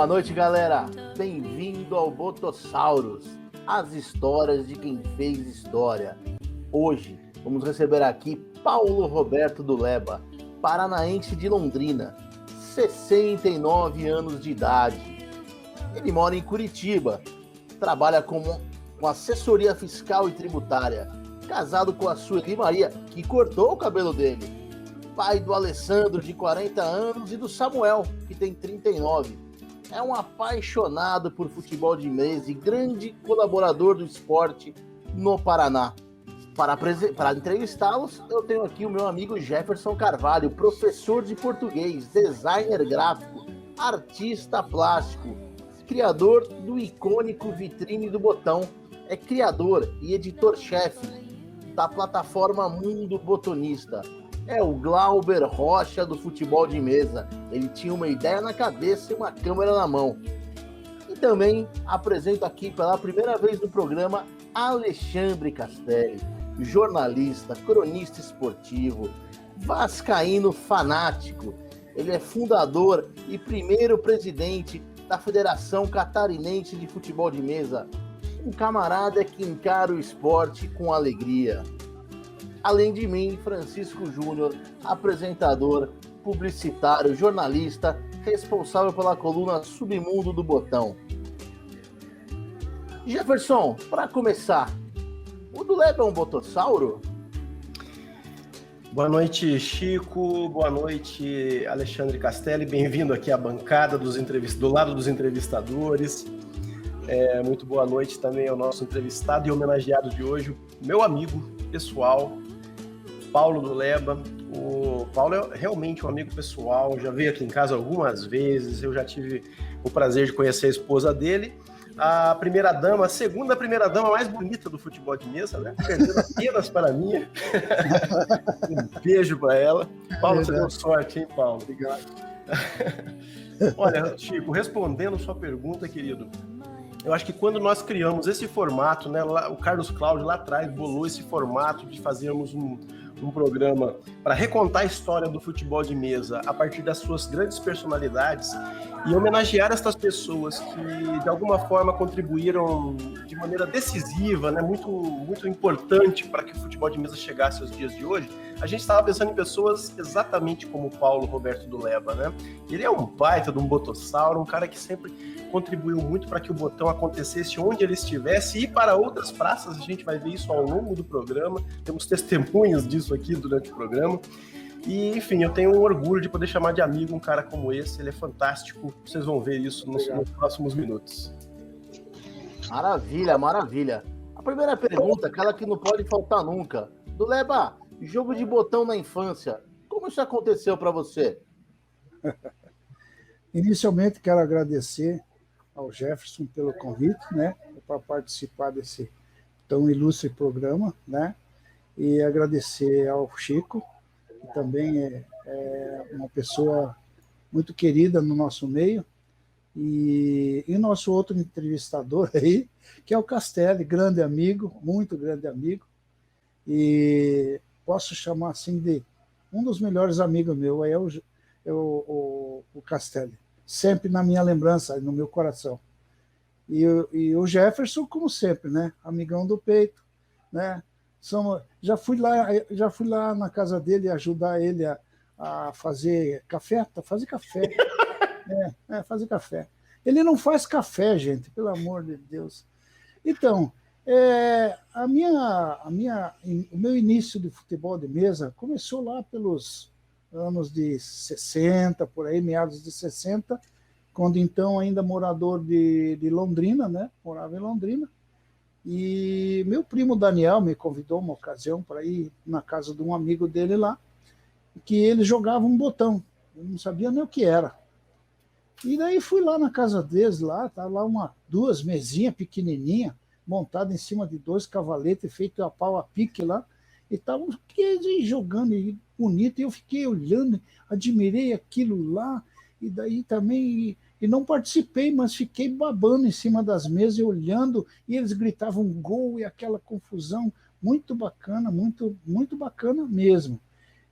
Boa noite, galera! Bem-vindo ao Botossauros, as histórias de quem fez história. Hoje, vamos receber aqui Paulo Roberto do Leba, paranaense de Londrina, 69 anos de idade. Ele mora em Curitiba, trabalha com assessoria fiscal e tributária, casado com a Sueli Maria, que cortou o cabelo dele, pai do Alessandro, de 40 anos, e do Samuel, que tem 39. É um apaixonado por futebol de mesa e grande colaborador do esporte no Paraná. Para entrevistá-los, eu tenho aqui o meu amigo Jefferson Carvalho, professor de português, designer gráfico, artista plástico, criador do icônico Vitrine do Botão, é criador e editor-chefe da plataforma Mundo Botonista. É o Glauber Rocha do futebol de mesa. Ele tinha uma ideia na cabeça e uma câmera na mão. E também apresento aqui pela primeira vez no programa Alexandre Castelli, jornalista, cronista esportivo, vascaíno fanático. Ele é fundador e primeiro presidente da Federação Catarinense de Futebol de Mesa. Um camarada que encara o esporte com alegria. Além de mim, Francisco Júnior, apresentador, publicitário, jornalista, responsável pela coluna Submundo do Botão. Jefferson, para começar, o do Leba é um botossauro? Boa noite, Chico. Boa noite, Alexandre Castelli. Bem-vindo aqui à bancada do lado dos entrevistadores. Muito boa noite também ao nosso entrevistado e homenageado de hoje, meu amigo pessoal, Paulo do Leba. O Paulo é realmente um amigo pessoal, já veio aqui em casa algumas vezes, eu já tive o prazer de conhecer a esposa dele, a segunda primeira-dama mais bonita do futebol de mesa, né? Perdendo apenas para a minha. Um beijo para ela. Paulo, você deu sorte, hein, Paulo? Obrigado. Olha, Chico, respondendo sua pergunta, querido, eu acho que quando nós criamos esse formato, né, o Carlos Cláudio lá atrás bolou esse formato de fazermos um programa para recontar a história do futebol de mesa a partir das suas grandes personalidades e homenagear estas pessoas que de alguma forma contribuíram de maneira decisiva, né, muito, muito importante para que o futebol de mesa chegasse aos dias de hoje. A gente estava pensando em pessoas exatamente como o Paulo Roberto do Leba, né? Ele é um baita de um botossauro, um cara que sempre contribuiu muito para que o botão acontecesse onde ele estivesse e para outras praças. A gente vai ver isso ao longo do programa, temos testemunhas disso aqui durante o programa. E, enfim, eu tenho um orgulho de poder chamar de amigo um cara como esse. Ele é fantástico, vocês vão ver isso nos próximos minutos. Maravilha, maravilha. A primeira pergunta, aquela que não pode faltar nunca. Do Leba, jogo de botão na infância, como isso aconteceu para você? Inicialmente, quero agradecer ao Jefferson pelo convite, né, para participar desse tão ilustre programa, né, e agradecer ao Chico, que também é uma pessoa muito querida no nosso meio, e o nosso outro entrevistador aí, que é o Castelli, grande amigo, muito grande amigo, e posso chamar assim de um dos melhores amigos meus, o Castelli, sempre na minha lembrança, no meu coração. E o Jefferson, como sempre, né? Amigão do peito, né? Já fui lá na casa dele ajudar ele a fazer café, fazer café. Fazer café. Ele não faz café, gente, pelo amor de Deus. Então, o meu início de futebol de mesa começou lá pelos anos de 60, por aí, meados de 60, quando então ainda morador de Londrina, né? Morava em Londrina. E meu primo Daniel me convidou uma ocasião para ir na casa de um amigo dele lá, que ele jogava um botão. Eu não sabia nem o que era. E daí fui lá na casa deles, tá lá duas mesinhas pequenininhas, montadas em cima de 2 cavaletes, feito a pau a pique lá, e estavam jogando bonito, e eu fiquei olhando, admirei aquilo lá, e daí também, e não participei, mas fiquei babando em cima das mesas, e olhando, e eles gritavam gol, e aquela confusão, muito bacana, muito, muito bacana mesmo.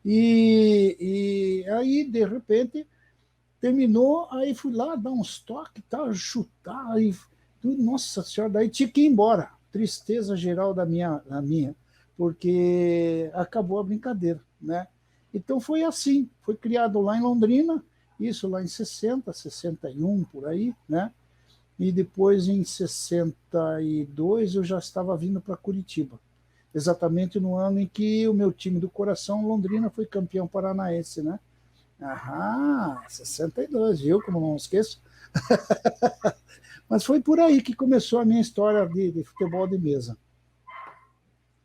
E aí, de repente, terminou, aí fui lá dar uns toques, tal, chutar, aí, nossa senhora, daí tinha que ir embora. Tristeza geral da minha, porque acabou a brincadeira, né? Então foi assim, foi criado lá em Londrina, isso lá em 60, 61, por aí, né? E depois em 62 eu já estava vindo para Curitiba, exatamente no ano em que o meu time do coração, Londrina, foi campeão paranaense, né? 62, viu? Como não esqueço. Mas foi por aí que começou a minha história de futebol de mesa.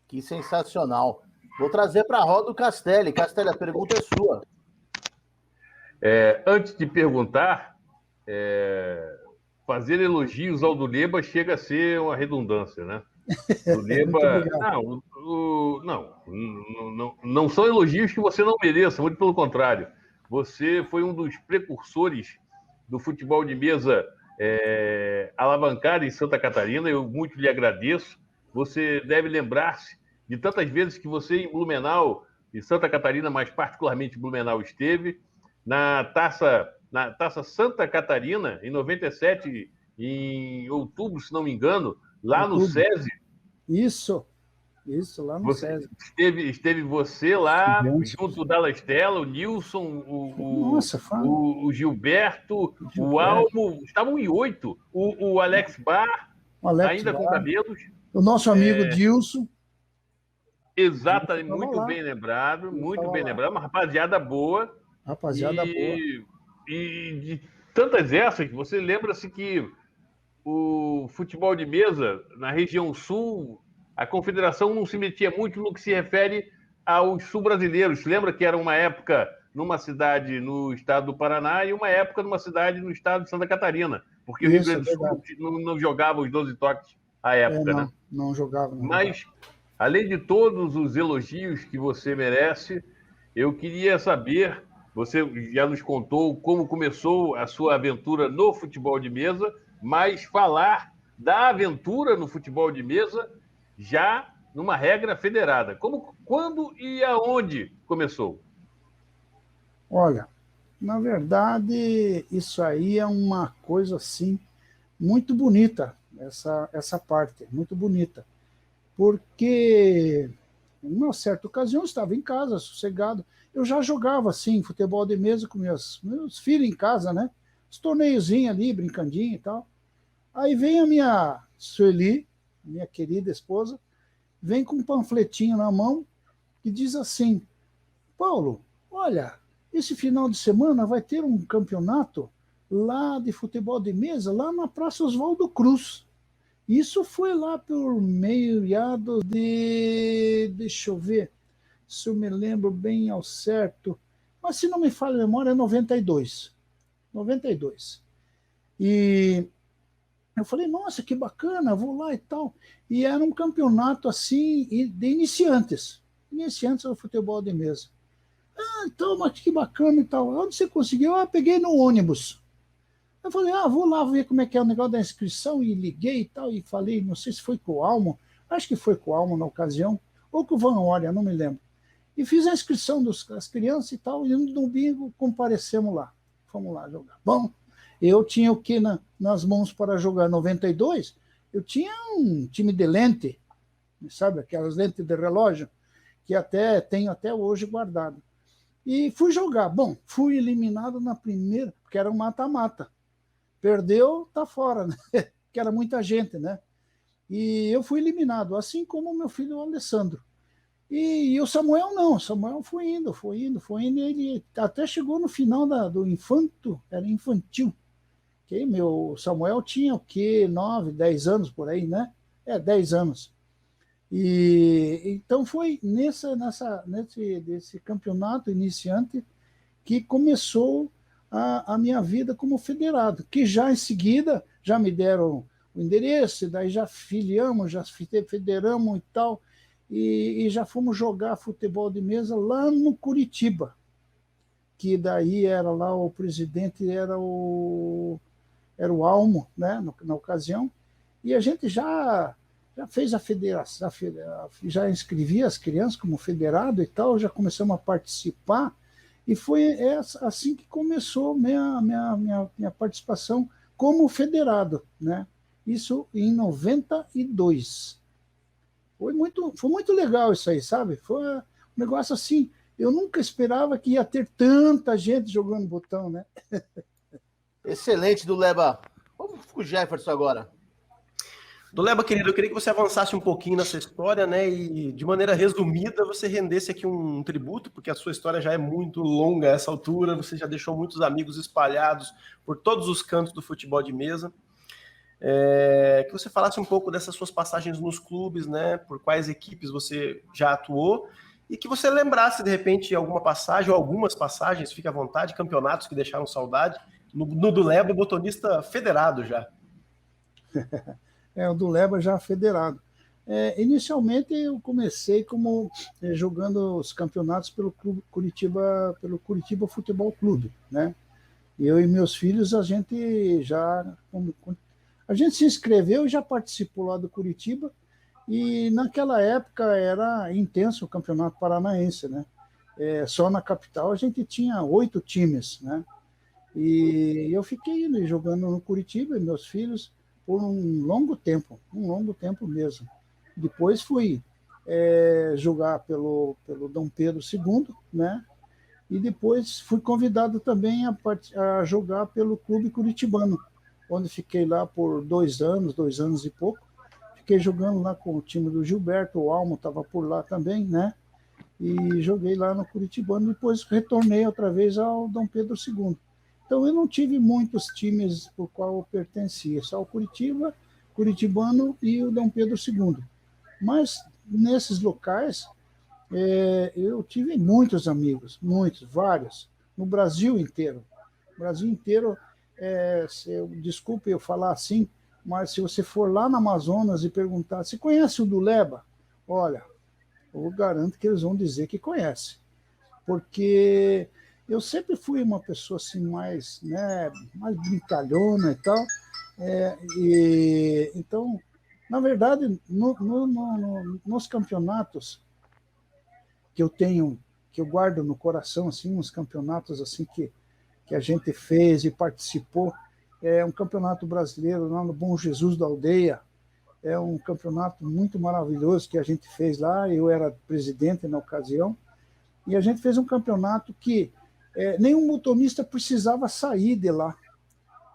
Que sensacional. Vou trazer para a roda o Castelli. Castelli, a pergunta é sua. Antes de perguntar, fazer elogios ao Duleba chega a ser uma redundância, né? Duleba, não são elogios que você não mereça, muito pelo contrário. Você foi um dos precursores do futebol de mesa alavancar em Santa Catarina, eu muito lhe agradeço. Você deve lembrar-se de tantas vezes que você em Blumenau, e Santa Catarina, mas particularmente Blumenau, esteve na Taça Santa Catarina, em 97, em outubro, se não me engano, lá no SESI. Isso, lá no SESI. Esteve você lá, junto da Lastela, o Nilson, o Gilberto, o Almo, estavam em 8, o Alex Bar, ainda com cabelos. O nosso amigo Dilson. Exatamente, muito bem lembrado, uma rapaziada boa. E de tantas essas, você lembra-se que o futebol de mesa na região sul, a confederação não se metia muito no que se refere aos sul-brasileiros. Lembra que era uma época numa cidade no estado do Paraná e uma época numa cidade no estado de Santa Catarina, porque o Rio Grande do Sul não jogava os 12 toques à época, né? Não jogava. Mas, além de todos os elogios que você merece, eu queria saber, você já nos contou como começou a sua aventura no futebol de mesa, mas falar da aventura no futebol de mesa já numa regra federada. Quando e aonde começou? Olha, na verdade, isso aí é uma coisa assim muito bonita, essa parte, muito bonita. Porque, em uma certa ocasião, eu estava em casa, sossegado. Eu já jogava, assim, futebol de mesa com meus filhos em casa, né? Os torneiozinhos ali, brincandinho e tal. Aí vem a minha Sueli, minha querida esposa, vem com um panfletinho na mão que diz assim: Paulo, olha, esse final de semana vai ter um campeonato lá de futebol de mesa, lá na Praça Oswaldo Cruz. Isso foi lá por meados de... Deixa eu ver se eu me lembro bem ao certo. Mas se não me falha a memória, é 92. 92. E eu falei, nossa, que bacana, vou lá e tal. E era um campeonato assim de iniciantes. Iniciantes do futebol de mesa. Ah, então, mas que bacana e tal. Onde você conseguiu? Ah, peguei no ônibus. Eu falei, vou lá ver como é que é o negócio da inscrição, e liguei e tal, e falei, não sei se foi com o Almo, acho que foi com o Almo na ocasião, ou com o Van Olha, não me lembro. E fiz a inscrição das crianças e tal, e no domingo comparecemos lá. Fomos lá jogar. Bom, eu tinha o que nas mãos para jogar 92? Eu tinha um time de lente, sabe, aquelas lentes de relógio, que tenho até hoje guardado. E fui jogar. Bom, fui eliminado na primeira, porque era um mata-mata. Perdeu, tá fora, né? Que era muita gente, né? E eu fui eliminado, assim como o meu filho Alessandro. E o Samuel não, o Samuel foi indo, e ele até chegou no final do infanto, era infantil. Que meu Samuel tinha o quê? 9, 10 anos por aí, né? 10 anos. E então foi nesse campeonato iniciante que começou a minha vida como federado, que já em seguida já me deram o endereço, daí já filiamos, já federamos e tal, e já fomos jogar futebol de mesa lá no Curitiba, que daí era lá o presidente, era o Almo, né, na ocasião, e a gente já fez a federação, já inscrevia as crianças como federado e tal, já começamos a participar, e foi assim que começou minha participação como federado, né? Isso em 92. Foi muito legal isso aí, sabe? Foi um negócio assim, eu nunca esperava que ia ter tanta gente jogando botão, né? Excelente, do Leba. Vamos com o Jefferson agora. Doleba, querido, eu queria que você avançasse um pouquinho nessa história, né? E de maneira resumida, você rendesse aqui um tributo, porque a sua história já é muito longa a essa altura, você já deixou muitos amigos espalhados por todos os cantos do futebol de mesa. Que você falasse um pouco dessas suas passagens nos clubes, né? Por quais equipes você já atuou, e que você lembrasse, de repente, alguma passagem ou algumas passagens, fique à vontade, campeonatos que deixaram saudade. No Doleba, botonista federado já. O do Leba já federado. Inicialmente eu comecei como jogando os campeonatos pelo Curitiba Futebol Clube, né? Eu e meus filhos, a gente se inscreveu e já participou lá do Curitiba, e naquela época era intenso o Campeonato Paranaense, né? Só na capital a gente tinha 8 times, né? E eu fiquei indo e jogando no Curitiba, e meus filhos, por um longo tempo mesmo. Depois fui jogar pelo Dom Pedro II, né? E depois fui convidado também a jogar pelo Clube Curitibano, onde fiquei lá por 2 anos e pouco. Fiquei jogando lá com o time do Gilberto, o Almo estava por lá também, né? E joguei lá no Curitibano, depois retornei outra vez ao Dom Pedro II. Então, eu não tive muitos times por qual eu pertencia, só o Curitiba, Curitibano e o Dom Pedro II. Mas, nesses locais, eu tive muitos amigos, vários, no Brasil inteiro. Desculpe eu falar assim, mas se você for lá no Amazonas e perguntar, você conhece o Doleba? Olha, eu garanto que eles vão dizer que conhece, porque eu sempre fui uma pessoa assim mais brincalhona e tal, então, na verdade, nos campeonatos que eu guardo no coração, assim, uns campeonatos assim que a gente fez e participou, um campeonato brasileiro lá no Bom Jesus da Aldeia, é um campeonato muito maravilhoso que a gente fez lá, eu era presidente na ocasião, e a gente fez um campeonato que nenhum motorista precisava sair de lá.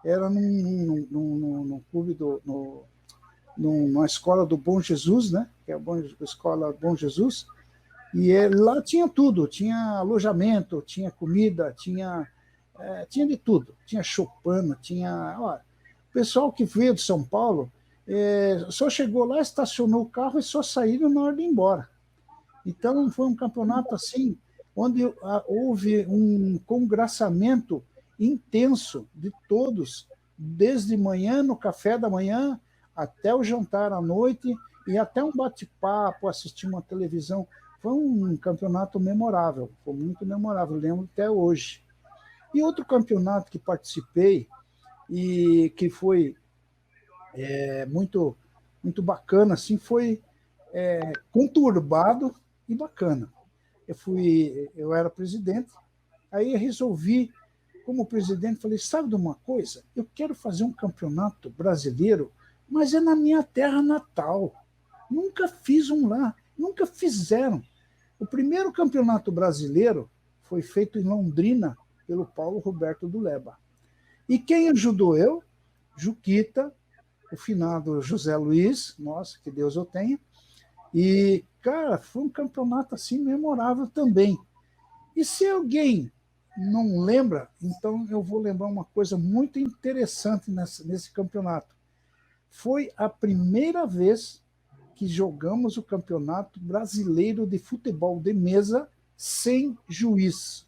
Era num clube, numa escola do Bom Jesus, né? Que é a escola Bom Jesus, e lá tinha tudo, tinha alojamento, tinha comida, tinha de tudo, tinha choupana, tinha... o pessoal que veio de São Paulo, Só chegou lá, estacionou o carro e só saíram na hora de ir embora. Então, foi um campeonato assim, onde houve um congraçamento intenso de todos, desde manhã, no café da manhã, até o jantar à noite, e até um bate-papo, assistir uma televisão. Foi um campeonato memorável, foi muito memorável, lembro até hoje. E outro campeonato que participei, e que foi muito, muito bacana, assim, foi conturbado e bacana. Eu era presidente, aí resolvi, como presidente, falei, sabe de uma coisa? Eu quero fazer um campeonato brasileiro, mas é na minha terra natal. Nunca fiz um lá, nunca fizeram. O primeiro campeonato brasileiro foi feito em Londrina pelo Paulo Roberto do Leba. E quem ajudou eu? Juquita, o finado José Luiz, nossa, que Deus o tenha. E, cara, foi um campeonato assim memorável também. E se alguém não lembra, então eu vou lembrar uma coisa muito interessante nesse campeonato. Foi a primeira vez que jogamos o Campeonato Brasileiro de Futebol de Mesa sem juiz.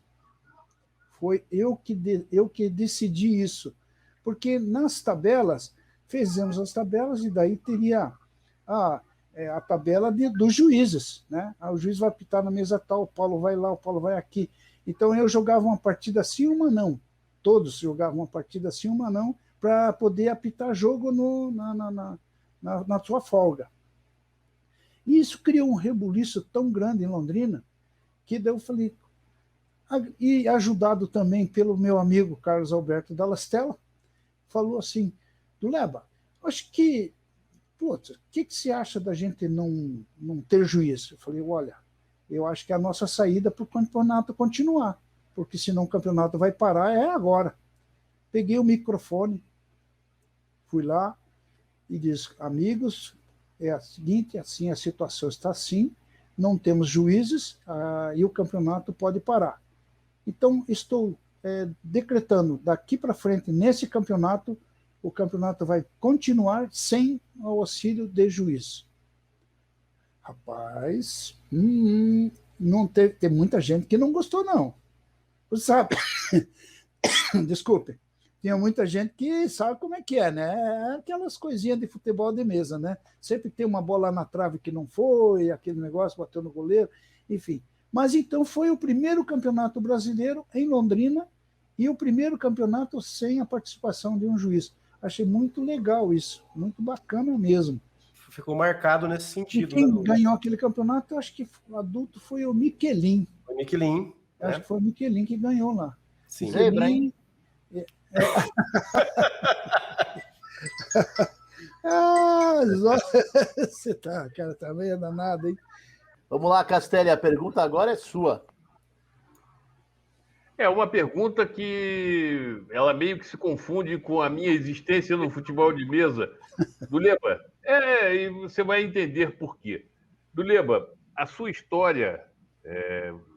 Foi eu que decidi isso. Porque nas tabelas, fizemos as tabelas e daí teria a tabela dos juízes. Né? O juiz vai apitar na mesa tal, o Paulo vai lá, o Paulo vai aqui. Então eu jogava uma partida sim, uma não. Todos jogavam uma partida sim, uma não, para poder apitar jogo na sua folga. E isso criou um rebuliço tão grande em Londrina, que daí eu falei, e ajudado também pelo meu amigo Carlos Alberto Dallastella, falou assim, do Leba, acho que, putz, o que você acha da gente não ter juiz? Eu falei, olha, eu acho que é a nossa saída para o campeonato continuar, porque senão o campeonato vai parar, agora. Peguei o microfone, fui lá e disse, amigos, é a seguinte, assim, a situação está assim, não temos juízes e o campeonato pode parar. Então, estou decretando daqui para frente, nesse campeonato, o campeonato vai continuar sem o auxílio de juiz. Rapaz, não tem muita gente que não gostou, não. Você sabe? Desculpe. Tinha muita gente que sabe como é que é, né? Aquelas coisinhas de futebol de mesa, né? Sempre tem uma bola na trave que não foi, aquele negócio bateu no goleiro, enfim. Mas então foi o primeiro campeonato brasileiro em Londrina e o primeiro campeonato sem a participação de um juiz. Achei muito legal isso, muito bacana mesmo. Ficou marcado nesse sentido. E quem ganhou aquele campeonato, acho que o adulto foi o Michelin. O Michelin. Acho que foi o Michelin que ganhou lá. Sim. Zebra, hein? Você cara, tá meio danado, hein? Vamos lá, Castelli, a pergunta agora é sua. É uma pergunta que ela meio que se confunde com a minha existência no futebol de mesa. Do Leba, e você vai entender por quê. Do Leba, a sua história,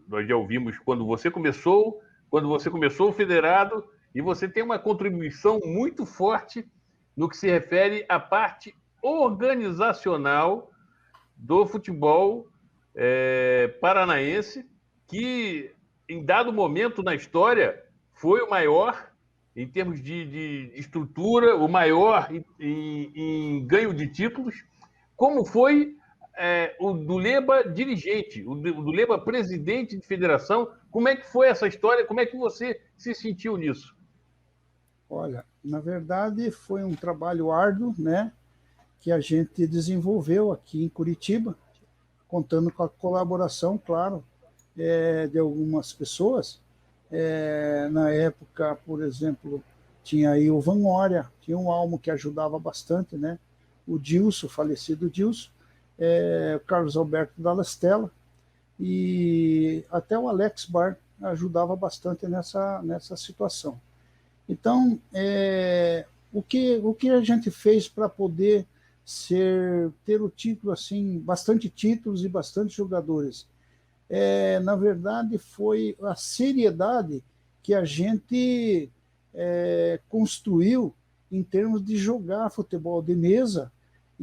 nós já ouvimos quando você começou o federado, e você tem uma contribuição muito forte no que se refere à parte organizacional do futebol paranaense, que em dado momento na história foi o maior em termos de estrutura, o maior em ganho de títulos. Como foi o do Leba dirigente, o do Leba presidente de federação? Como é que foi essa história? Como é que você se sentiu nisso? Olha, na verdade foi um trabalho árduo, né, que a gente desenvolveu aqui em Curitiba, contando com a colaboração, claro, de algumas pessoas. Na época, por exemplo, tinha aí o Van Oria, tinha o Almo que ajudava bastante, né? O Dilson, falecido Dilson, o Carlos Alberto Dallastella e até o Alex Bar ajudava bastante nessa situação. Então, o que a gente fez para poder ter o título, assim, bastante títulos e bastante jogadores? Na verdade, foi a seriedade que a gente construiu em termos de jogar futebol de mesa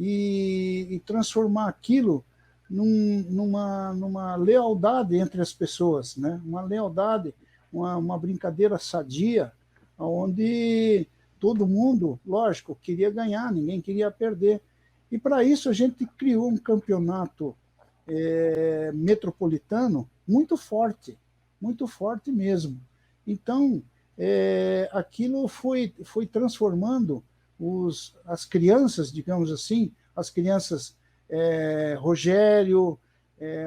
e transformar aquilo numa lealdade entre as pessoas, né? Uma lealdade, uma brincadeira sadia, onde todo mundo, lógico, queria ganhar, ninguém queria perder. E para isso a gente criou um campeonato metropolitano muito forte mesmo. Então, aquilo foi transformando as crianças, digamos assim, as crianças Rogério,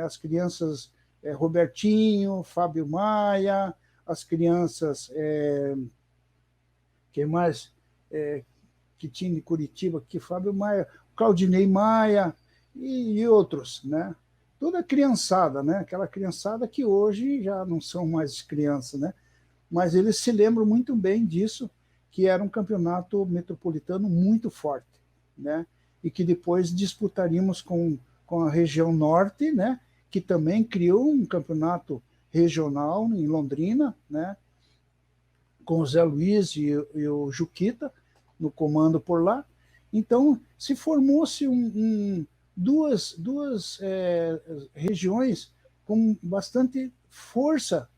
as crianças Robertinho, Fábio Maia, as crianças, quem mais que tinha em Curitiba aqui, Fábio Maia, Claudinei Maia e outros, né? Toda criançada, né? Aquela criançada que hoje já não são mais crianças, né? Mas eles se lembram muito bem disso, que era um campeonato metropolitano muito forte, né? E que depois disputaríamos com a região norte, né? Que também criou um campeonato regional em Londrina, né? Com o Zé Luiz e o Juquita no comando por lá. Então, se formou-se duas regiões com bastante força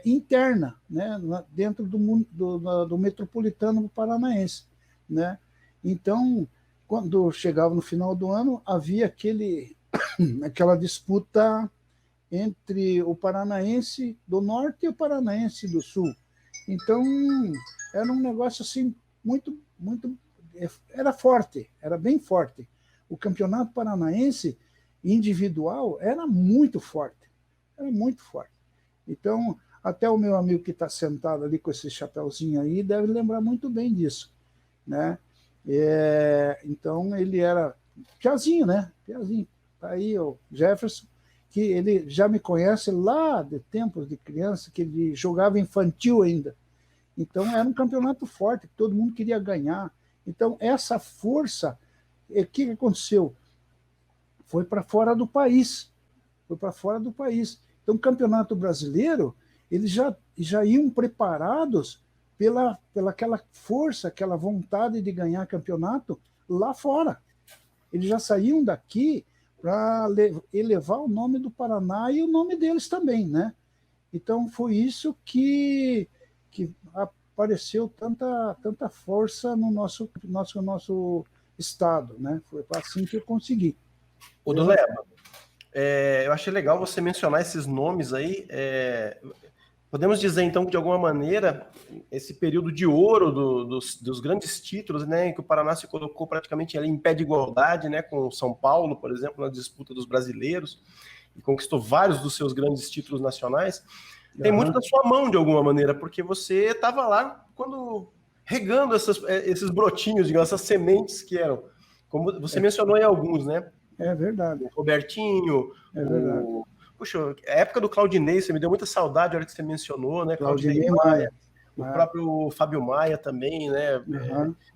interna, né, dentro do metropolitano paranaense, né? Então, quando chegava no final do ano, havia aquela disputa entre o paranaense do norte e o paranaense do sul. Então, era um negócio assim muito, muito, era forte, era bem forte. O campeonato paranaense individual era muito forte. Então, até o meu amigo que está sentado ali com esse chapéuzinho aí deve lembrar muito bem disso, né? Então, ele era piazinho, né? Piazinho. Tá aí o Jefferson, que ele já me conhece lá de tempos de criança, que ele jogava infantil ainda. Então, era um campeonato forte, que todo mundo queria ganhar. Então, essa força, o que aconteceu? Foi para fora do país. Então, o Campeonato Brasileiro, eles já iam preparados pela aquela força, aquela vontade de ganhar campeonato lá fora. Eles já saíam daqui para elevar o nome do Paraná e o nome deles também, né? Então, foi isso que apareceu tanta força no nosso estado, né? Foi assim que eu consegui. Ô, Duleba, eu achei legal você mencionar esses nomes aí. Podemos dizer, então, que, de alguma maneira, esse período de ouro dos grandes títulos, né, em que o Paraná se colocou praticamente ali em pé de igualdade, né, com o São Paulo, por exemplo, na disputa dos brasileiros, e conquistou vários dos seus grandes títulos nacionais, tem muito na sua mão, de alguma maneira, porque você estava lá regando esses brotinhos, digamos, essas sementes que eram, como você mencionou em alguns, né? É verdade. O Robertinho, verdade. Puxa, a época do Claudinei, você me deu muita saudade a hora que você mencionou, né? Claudinei Maia. O próprio Fábio Maia também, né?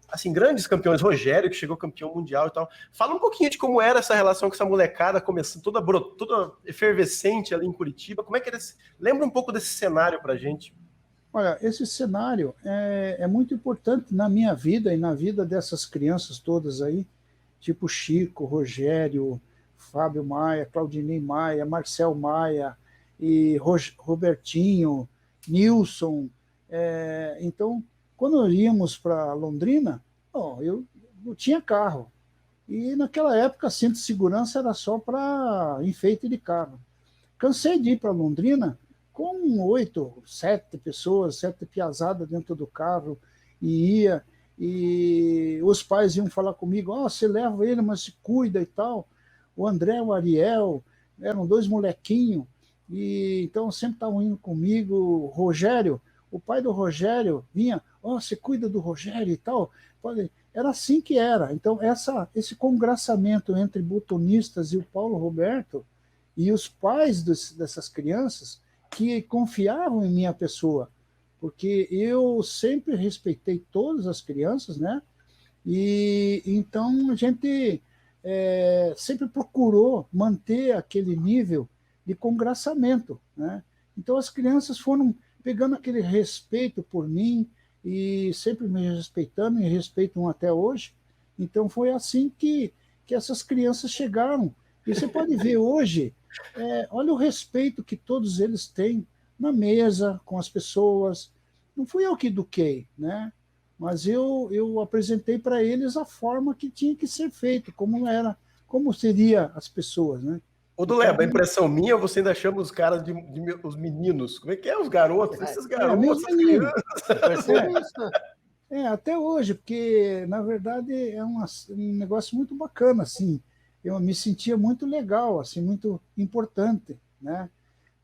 Assim, grandes campeões, Rogério, que chegou campeão mundial e tal. Fala um pouquinho de como era essa relação com essa molecada, começando toda efervescente ali em Curitiba. Como é que era? Lembra um pouco desse cenário pra gente. Olha, esse cenário é muito importante na minha vida e na vida dessas crianças todas aí, tipo Chico, Rogério, Fábio Maia, Claudinei Maia, Marcel Maia, e Robertinho, Nilson. Então, quando nós íamos para Londrina, eu tinha carro. E naquela época, cinto de segurança era só para enfeite de carro. Cansei de ir para Londrina com 8, 7 pessoas, 7 piazadas dentro do carro, e os pais iam falar comigo, você leva ele, mas se cuida e tal. O André, o Ariel, eram 2 molequinhos, e então sempre estavam indo comigo. O Rogério, o pai do Rogério vinha, você cuida do Rogério e tal. Era assim que era. Então, esse congraçamento entre botonistas e o Paulo Roberto, e os pais dessas crianças, que confiavam em minha pessoa, porque eu sempre respeitei todas as crianças, né? E então a gente sempre procurou manter aquele nível de congraçamento, né? Então as crianças foram pegando aquele respeito por mim e sempre me respeitando e respeitam até hoje. Então foi assim que essas crianças chegaram. E você pode ver hoje, olha o respeito que todos eles têm na mesa, com as pessoas. Não fui eu que eduquei, né? Mas eu apresentei para eles a forma que tinha que ser feito, como seria as pessoas, né? Ô, Duleba, a impressão minha, você ainda chama os caras de os meninos. Como é que é? Os garotos? Esses garotos, meus essas meninos. crianças. Até hoje, porque, na verdade, é um negócio muito bacana, assim. Eu me sentia muito legal, assim, muito importante, né?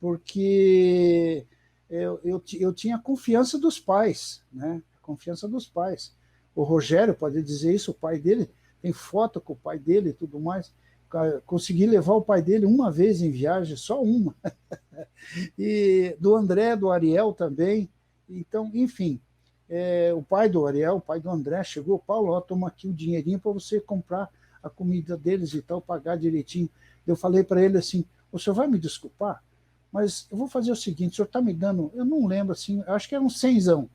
Porque eu tinha confiança dos pais, né? Confiança dos pais. O Rogério pode dizer isso, o pai dele tem foto com o pai dele e tudo mais. Consegui levar o pai dele uma vez em viagem, só uma. E do André, do Ariel também. Então, enfim, o pai do Ariel, o pai do André, chegou, Paulo, ó, toma aqui o dinheirinho para você comprar a comida deles e tal, pagar direitinho. Eu falei para ele assim, o senhor vai me desculpar, mas eu vou fazer o seguinte, o senhor está me dando, eu não lembro assim, acho que era um cenzão.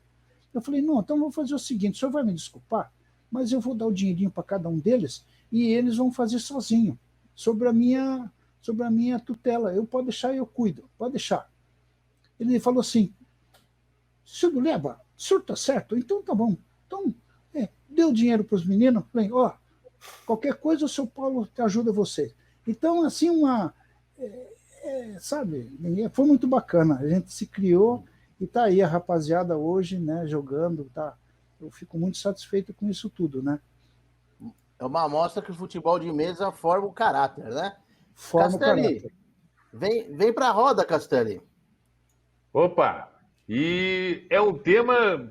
Eu falei, não, então vou fazer o seguinte, o senhor vai me desculpar, mas eu vou dar o dinheirinho para cada um deles e eles vão fazer sozinho, sobre a minha tutela. Eu pode deixar, eu cuido, pode deixar. Ele falou assim, senhor Duleba, o senhor está certo? Então tá bom. Então, deu dinheiro para os meninos, falei, ó, qualquer coisa o seu Paulo ajuda você. Então, assim, sabe, foi muito bacana. A gente se criou e tá aí a rapaziada hoje, né, jogando, tá. Eu fico muito satisfeito com isso tudo, né? É uma amostra que o futebol de mesa forma o caráter, né? Forma Castelli, o caráter. Vem para a roda, Castelli. Opa! E é um tema.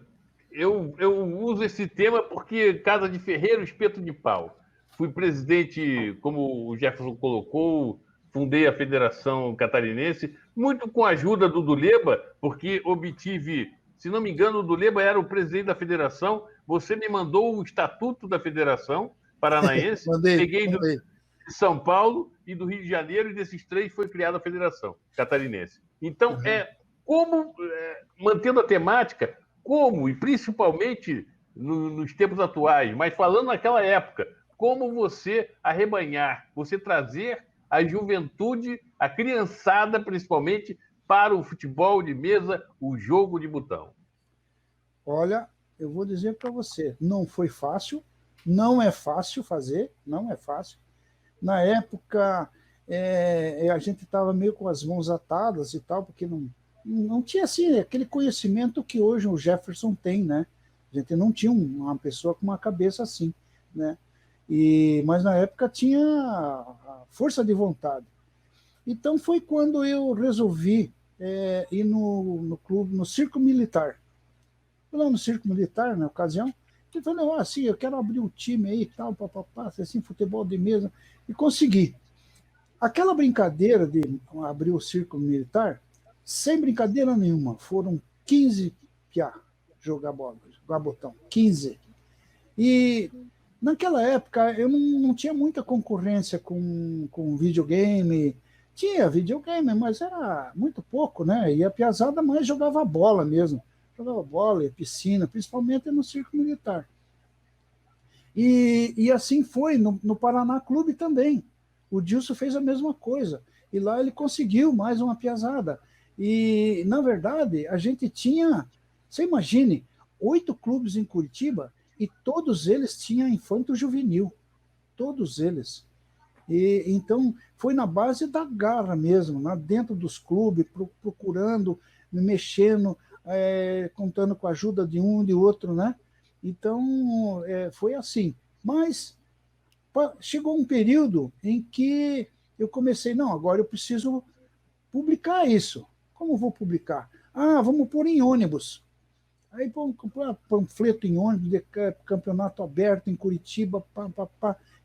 Eu uso esse tema porque casa de ferreiro, espeto de pau. Fui presidente, como o Jefferson colocou, fundei a Federação Catarinense, muito com a ajuda do Duleba, porque obtive, se não me engano, o Duleba era o presidente da federação. Você me mandou o estatuto da Federação Paranaense, peguei de São Paulo e do Rio de Janeiro, e desses três foi criada a Federação Catarinense. Então, mantendo a temática, como, e principalmente nos tempos atuais, mas falando naquela época, como você arrebanhar, você trazer a juventude, a criançada, principalmente, para o futebol de mesa, o jogo de botão. Olha, eu vou dizer para você, não foi fácil, não é fácil fazer, não é fácil. Na época, a gente estava meio com as mãos atadas e tal, porque não tinha assim, aquele conhecimento que hoje o Jefferson tem, né? A gente não tinha uma pessoa com uma cabeça assim, né? Mas na época tinha a força de vontade. Então foi quando eu resolvi ir no clube, no Circo Militar. Fui lá no Circo Militar, na ocasião, e falei, assim, eu quero abrir um time aí e tal, papapá, assim, futebol de mesa, e consegui. Aquela brincadeira de abrir o Circo Militar, sem brincadeira nenhuma, foram 15 piá jogar bola, jogar botão, 15. E naquela época eu não tinha muita concorrência com videogame. Tinha videogame, mas era muito pouco, né? E a piazada mais jogava bola mesmo. Jogava bola e piscina, principalmente no Circo Militar. E assim foi no Paraná Clube também. O Dilson fez a mesma coisa. E lá ele conseguiu mais uma piazada. E, na verdade, a gente tinha, você imagine, 8 clubes em Curitiba e todos eles tinham infanto-juvenil. Todos eles. E então, foi na base da garra mesmo, lá dentro dos clubes, procurando, mexendo, contando com a ajuda de um e de outro, né? Então, foi assim. Mas chegou um período em que eu comecei, não, agora eu preciso publicar isso. Como vou publicar? Vamos pôr em ônibus. Aí pôr panfleto em ônibus, de campeonato aberto em Curitiba,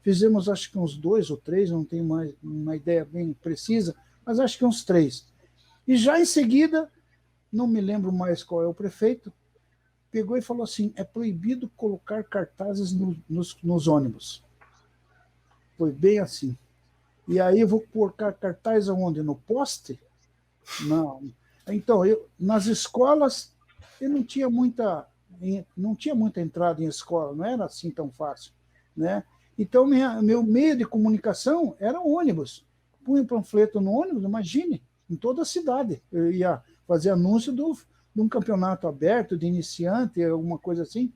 Fizemos acho que uns 2 ou 3, não tenho mais uma ideia bem precisa, mas acho que uns 3. E já em seguida, não me lembro mais qual é o prefeito, pegou e falou assim, é proibido colocar cartazes nos ônibus. Foi bem assim. E aí eu vou colocar cartaz aonde? No poste? Não. Então, nas escolas, eu não tinha muita entrada em escola, não era assim tão fácil. né? Então, meu meio de comunicação era o ônibus. Punha um panfleto no ônibus, imagine, em toda a cidade. Eu ia fazer anúncio de um campeonato aberto, de iniciante, alguma coisa assim.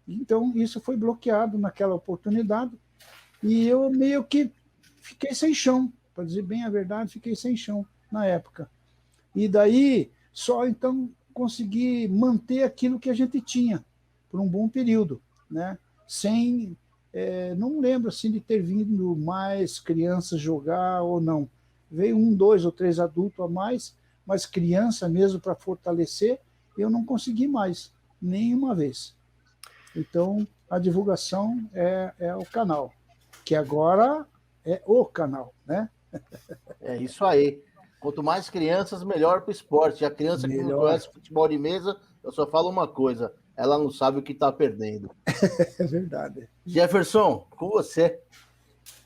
Então, isso foi bloqueado naquela oportunidade. E eu meio que fiquei sem chão, para dizer bem a verdade, fiquei sem chão na época. E daí, só então consegui manter aquilo que a gente tinha por um bom período, né? Sem, não lembro assim de ter vindo mais crianças jogar ou não. Veio 1, 2 ou 3 adultos a mais, mas criança mesmo para fortalecer, eu não consegui mais, nenhuma vez. Então, a divulgação é o canal, que agora é o canal, né? É isso aí. Quanto mais crianças, melhor para o esporte. A criança que não conhece futebol de mesa, eu só falo uma coisa: ela não sabe o que está perdendo. É verdade. Jefferson, com você.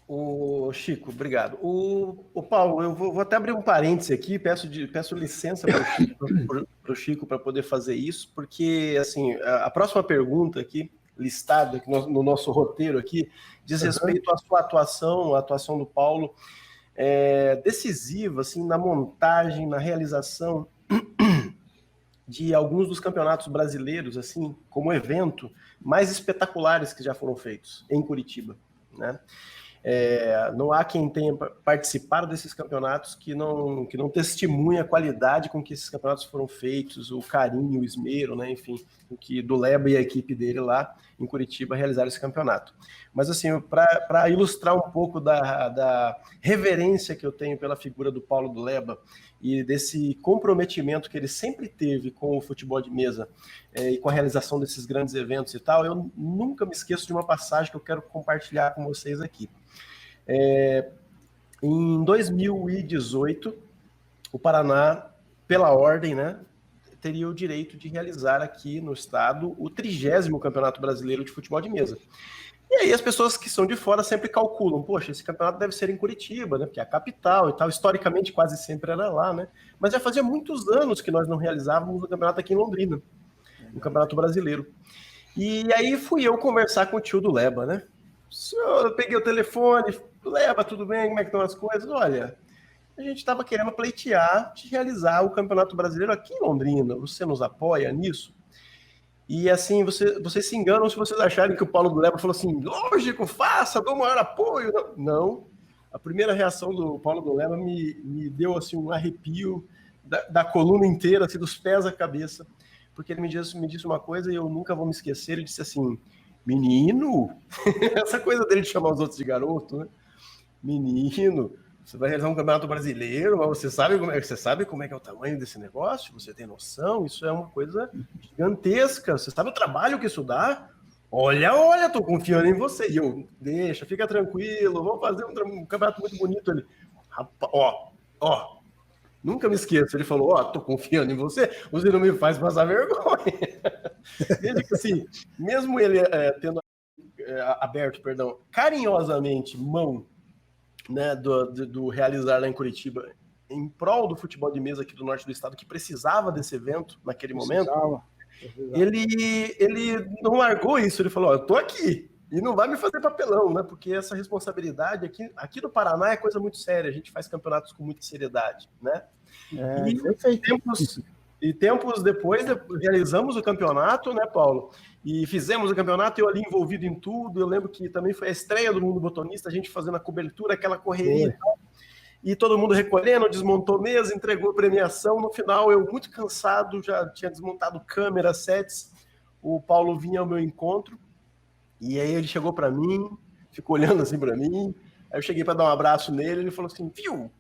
O Chico, obrigado. O Paulo, eu vou até abrir um parêntese aqui, peço licença para o Chico para poder fazer isso, porque assim, a próxima pergunta aqui, listada aqui no nosso roteiro aqui, diz respeito à sua atuação, a atuação do Paulo, decisiva assim, na montagem, na realização de alguns dos campeonatos brasileiros, assim, como evento, mais espetaculares que já foram feitos em Curitiba, né? Não há quem tenha participado desses campeonatos que não testemunha a qualidade com que esses campeonatos foram feitos, o carinho, o esmero, né, enfim, o que do Leba e a equipe dele lá em Curitiba realizaram esse campeonato. Mas assim, para ilustrar um pouco da reverência que eu tenho pela figura do Paulo do Leba e desse comprometimento que ele sempre teve com o futebol de mesa e com a realização desses grandes eventos e tal, eu nunca me esqueço de uma passagem que eu quero compartilhar com vocês aqui. Em 2018, o Paraná, pela ordem, né, teria o direito de realizar aqui no estado o 30º Campeonato Brasileiro de Futebol de Mesa. E aí as pessoas que são de fora sempre calculam, poxa, esse campeonato deve ser em Curitiba, né, porque é a capital e tal, historicamente quase sempre era lá, né, mas já fazia muitos anos que nós não realizávamos o campeonato aqui em Londrina, o Campeonato Brasileiro. E aí fui eu conversar com o tio do Leba, né, eu peguei o telefone, Leba, tudo bem, como é que estão as coisas? Olha, a gente estava querendo pleitear de realizar o Campeonato Brasileiro aqui em Londrina, você nos apoia nisso? E assim, vocês se enganam se vocês acharem que o Paulo do Leba falou assim, lógico, faça, dou o maior apoio. Não, a primeira reação do Paulo do Leba me deu assim, um arrepio da coluna inteira, assim, dos pés à cabeça, porque ele me disse uma coisa e eu nunca vou me esquecer, ele disse assim, menino, essa coisa dele de chamar os outros de garoto, né? Menino, você vai realizar um campeonato brasileiro, mas você sabe como é que é o tamanho desse negócio? Você tem noção? Isso é uma coisa gigantesca. Você sabe o trabalho que isso dá? Olha, tô confiando em você. E eu, deixa, fica tranquilo, vamos fazer um campeonato muito bonito ali. Ó, nunca me esqueço. Ele falou, tô confiando em você, você não me faz passar vergonha. Veja que assim, mesmo ele tendo aberto, carinhosamente mão, né, do realizar lá em Curitiba, em prol do futebol de mesa aqui do norte do estado, que precisava desse evento naquele momento, ele não largou isso, ele falou, eu tô aqui, e não vai me fazer papelão, né, porque essa responsabilidade aqui no Paraná é coisa muito séria, a gente faz campeonatos com muita seriedade, né, tempos depois realizamos o campeonato, né, Paulo? E fizemos o campeonato, eu ali envolvido em tudo. Eu lembro que também foi a estreia do Mundo Botonista, a gente fazendo a cobertura, aquela correria e tal. E todo mundo recolhendo, desmontou mesa, entregou a premiação. No final, eu muito cansado, já tinha desmontado câmera, sets. O Paulo vinha ao meu encontro e aí ele chegou para mim, ficou olhando assim para mim. Aí eu cheguei para dar um abraço nele, ele falou assim, viu?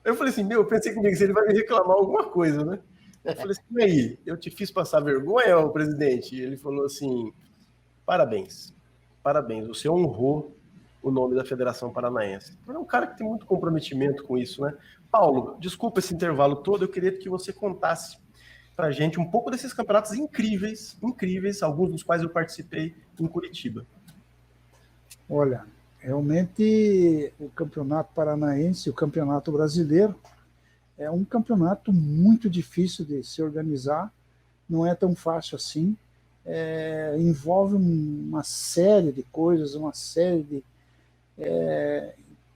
Eu falei assim, eu pensei comigo, ele vai me reclamar alguma coisa, né? Eu falei assim, e aí, eu te fiz passar vergonha, ô presidente? E ele falou assim, parabéns, você honrou o nome da Federação Paranaense. É um cara que tem muito comprometimento com isso, né? Paulo, desculpa esse intervalo todo, eu queria que você contasse pra gente um pouco desses campeonatos incríveis, alguns dos quais eu participei em Curitiba. Olha, realmente o Campeonato Paranaense, o Campeonato Brasileiro, é um campeonato muito difícil de se organizar, não é tão fácil assim. envolve uma série de coisas, uma série de...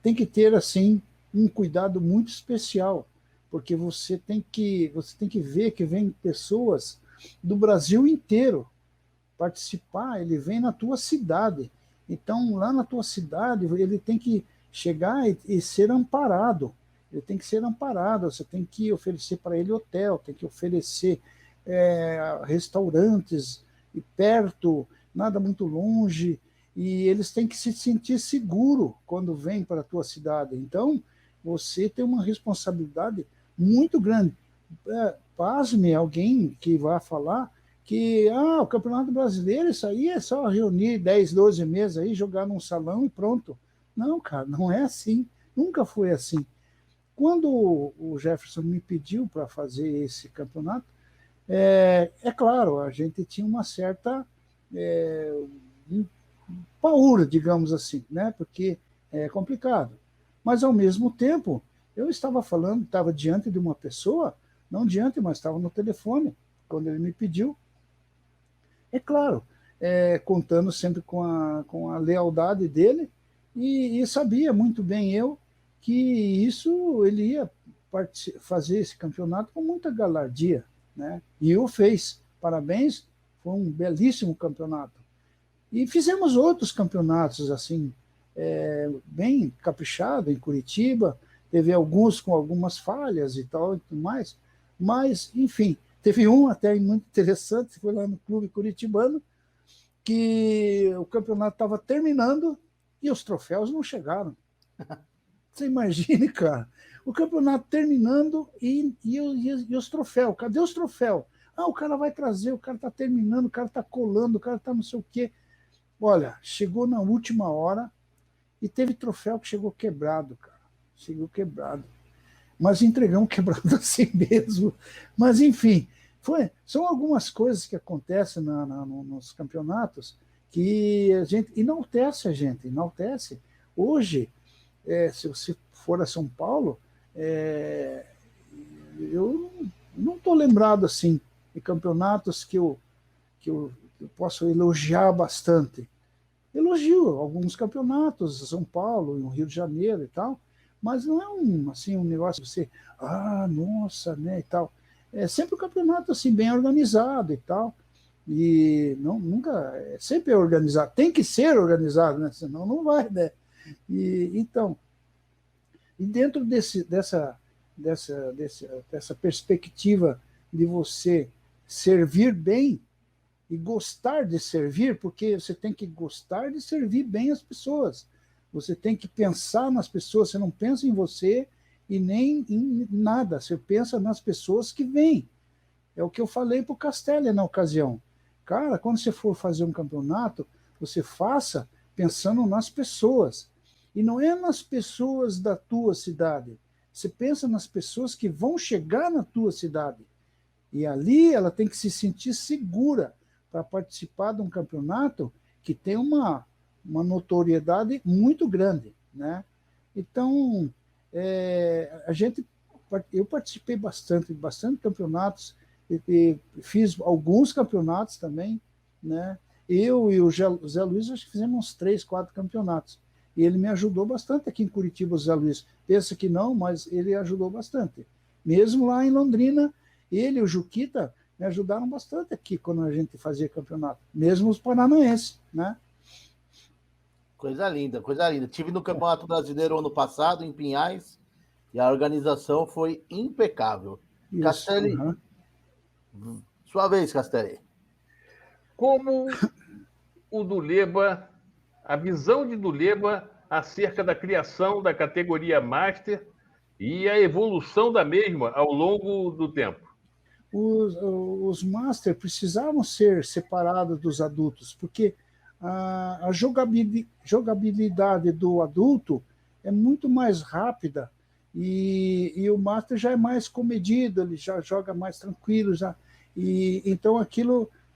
tem que ter, assim, um cuidado muito especial, porque você tem que ver que vem pessoas do Brasil inteiro participar, ele vem na tua cidade. Então, lá na tua cidade, ele tem que chegar e ser amparado. Ele tem que ser amparado, você tem que oferecer para ele hotel, tem que oferecer restaurantes e perto, nada muito longe, e eles têm que se sentir seguro quando vêm para a tua cidade. Então, você tem uma responsabilidade muito grande. Pasme alguém que vai falar que o Campeonato Brasileiro, isso aí é só reunir 10, 12 mesas aí, jogar num salão e pronto. Não, cara, não é assim. Nunca foi assim. Quando o Jefferson me pediu para fazer esse campeonato, claro, a gente tinha uma certa paura, digamos assim, né? Porque é complicado. Mas, ao mesmo tempo, eu estava diante de uma pessoa, não diante, mas estava no telefone, quando ele me pediu. É claro, contando sempre com a lealdade dele, e sabia muito bem eu que ele ia fazer esse campeonato com muita galardia, né? E o fez. Parabéns, foi um belíssimo campeonato. E fizemos outros campeonatos assim, bem caprichado em Curitiba, teve alguns com algumas falhas e tal, e tudo mais, mas, enfim, teve um até muito interessante, foi lá no Clube Curitibano, que o campeonato estava terminando e os troféus não chegaram. Você imagine, cara, o campeonato terminando e os troféus, cadê os troféus? O cara vai trazer, o cara está terminando, o cara está colando, o cara está não sei o quê. Olha, chegou na última hora e teve troféu que chegou quebrado, cara. Chegou quebrado. Mas entregamos quebrado assim mesmo. Mas, enfim, são algumas coisas que acontecem nos campeonatos que a gente enaltece enaltece. Hoje, se você for a São Paulo, eu não estou lembrado assim de campeonatos que eu posso elogiar bastante. Elogio alguns campeonatos, São Paulo, no Rio de Janeiro e tal, mas não é um negócio de você, nossa, né, e tal. É sempre um campeonato assim, bem organizado e tal, e nunca, sempre é organizado, tem que ser organizado, né, senão não vai, né. Então, e dentro dessa perspectiva de você servir bem, e gostar de servir, porque você tem que gostar de servir bem as pessoas. Você tem que pensar nas pessoas, você não pensa em você e nem em nada, você pensa nas pessoas que vêm. É o que eu falei para o Castelli na ocasião. Cara, quando você for fazer um campeonato, você faça pensando nas pessoas. E não é nas pessoas da tua cidade. Você pensa nas pessoas que vão chegar na tua cidade. E ali ela tem que se sentir segura para participar de um campeonato que tem uma notoriedade muito grande, né? Então, eu participei bastante campeonatos, e fiz alguns campeonatos também, né? Eu e o Zé Luiz, acho que fizemos uns 3, 4 campeonatos. E ele me ajudou bastante aqui em Curitiba, o Zé Luiz. Pensa que não, mas ele ajudou bastante. Mesmo lá em Londrina, ele e o Juquita me ajudaram bastante aqui quando a gente fazia campeonato, mesmo os paranaenses, né? Coisa linda, coisa linda. Tive no Campeonato Brasileiro ano passado, em Pinhais, e a organização foi impecável. Isso, Castelli, sua vez, Castelli. Como o Duleba, a visão de Duleba acerca da criação da categoria Master e a evolução da mesma ao longo do tempo? Os Master precisavam ser separados dos adultos, porque a jogabilidade do adulto é muito mais rápida e o Master já é mais comedido, ele já joga mais tranquilo, então